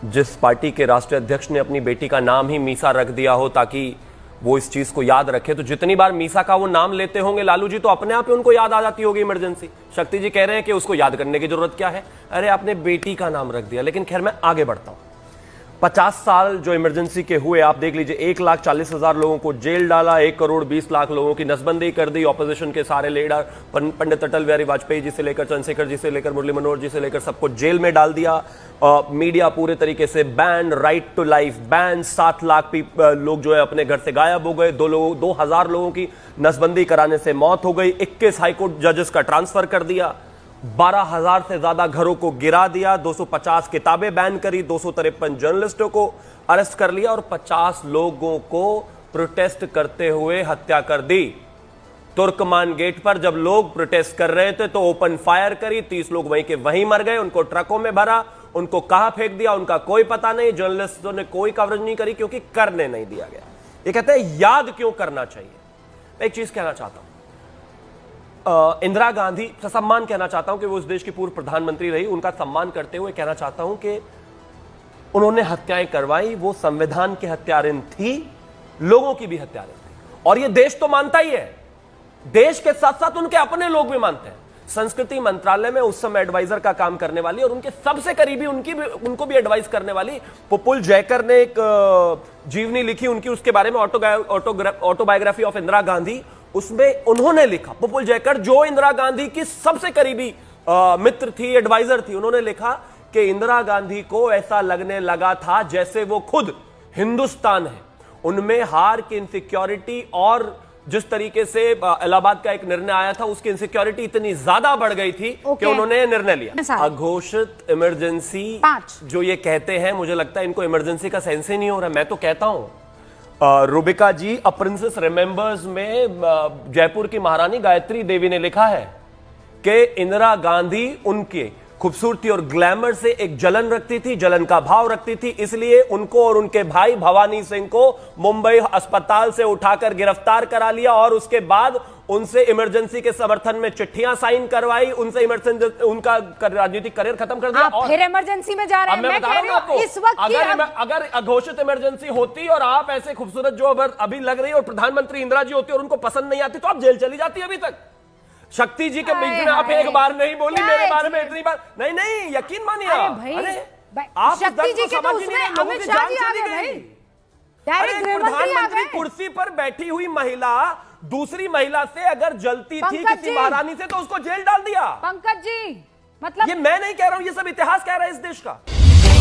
जिस पार्टी के राष्ट्रीय अध्यक्ष ने अपनी बेटी का नाम ही मीसा रख दिया हो ताकि वो इस चीज को याद रखे, तो जितनी बार मीसा का वो नाम लेते होंगे लालू जी, तो अपने आप ही उनको याद आ जाती होगी इमरजेंसी। शक्ति जी कह रहे हैं कि उसको याद करने की जरूरत क्या है, अरे आपने बेटी का नाम रख दिया। लेकिन खैर मैं आगे बढ़ता हूं। 50 साल जो इमरजेंसी के हुए, आप देख लीजिए, 1,40,000 लोगों को जेल डाला, 1,20,00,000 लोगों की नसबंदी कर दी, ऑपोजिशन के सारे लीडर पंडित अटल बिहारी वाजपेयी जी से लेकर चंद्रशेखर जी से लेकर मुरली मनोहर जी से लेकर सबको जेल में डाल दिया। मीडिया पूरे तरीके से ban, right to life ban, 7 lakh लोग जो है अपने घर से गायब हो गए, 2,000 लोगों की नसबंदी कराने से मौत हो गई, 21 हाईकोर्ट जजेस का ट्रांसफर कर दिया, 12,000 से ज्यादा घरों को गिरा दिया, 250 किताबें बैन करी, 253 जर्नलिस्टों को अरेस्ट कर लिया और 50 लोगों को प्रोटेस्ट करते हुए हत्या कर दी। तुर्कमान गेट पर जब लोग प्रोटेस्ट कर रहे थे तो ओपन फायर करी, 30 लोग वहीं के वहीं मर गए, उनको ट्रकों में भरा, उनको कहां फेंक दिया उनका कोई पता नहीं। जर्नलिस्टों ने कोई कवरेज नहीं करी क्योंकि करने नहीं दिया गया। ये कहते हैं याद क्यों करना चाहिए। मैं एक चीज कहना चाहता हूं, इंदिरा गांधी का सम्मान कहना चाहता हूं कि वो उस देश की पूर्व प्रधानमंत्री रही, उनका सम्मान करते हुए कहना चाहता हूं कि उन्होंने हत्याएं करवाई, वो संविधान के हत्यारिन थी, लोगों की भी हत्यारिन थी, और ये देश तो मानता ही है, देश के साथ साथ उनके अपने लोग भी मानते हैं। संस्कृति मंत्रालय में उस समय एडवाइजर का काम करने वाली और उनके सबसे करीबी उनको भी एडवाइस करने वाली पुपुल जयकर ने एक जीवनी लिखी उनकी, उसके बारे में ऑटोबायोग्राफी ऑफ इंदिरा गांधी, उसमें उन्होंने लिखा, पुपुल जयकर जो इंदिरा गांधी की सबसे करीबी मित्र थी, एडवाइजर थी, उन्होंने लिखा कि इंदिरा गांधी को ऐसा लगने लगा था जैसे वो खुद हिंदुस्तान है। उनमें हार की इनसिक्योरिटी और जिस तरीके से इलाहाबाद का एक निर्णय आया था उसकी इनसिक्योरिटी इतनी ज्यादा बढ़ गई थी कि उन्होंने निर्णय लिया। अघोषित इमरजेंसी जो ये कहते हैं, मुझे लगता है इनको इमरजेंसी का सेंस ही नहीं हो रहा। मैं तो कहता हूं, रुबिका जी अ प्रिंसेस रिमेंबर्स में जयपुर की महारानी गायत्री देवी ने लिखा है कि इंदिरा गांधी उनके खूबसूरती और ग्लैमर से एक जलन रखती थी, जलन का भाव रखती थी, इसलिए उनको और उनके भाई भवानी सिंह को मुंबई अस्पताल से उठाकर गिरफ्तार करा लिया और उसके बाद उनसे इमरजेंसी के समर्थन में चिट्ठियां साइन करवाई, उनसे इमरजेंसी उनका राजनीतिक करियर खत्म कर दिया। और फिर इमरजेंसी में जा रहे हैं। मैं कह रही हूं इस वक्त अगर अघोषित इमरजेंसी होती और आप ऐसे खूबसूरत जो अभी लग रही है और प्रधानमंत्री इंदिरा जी होती और उनको पसंद नहीं आती तो आप जेल चली जाती अभी तक। शक्ति जी के बीच में आप एक बार नहीं बोली, मेरे बारे में इतनी बार नहीं, यकीन मानिए आप शक्ति जी के तो उसमें अमित शाह जी आ गए भाई। प्रधानमंत्री कुर्सी पर बैठी हुई महिला दूसरी महिला से अगर जलती थी किसी महारानी से तो उसको जेल डाल दिया। पंकज जी, मतलब ये मैं नहीं कह रहा हूं, ये सब इतिहास कह रहा है इस देश का।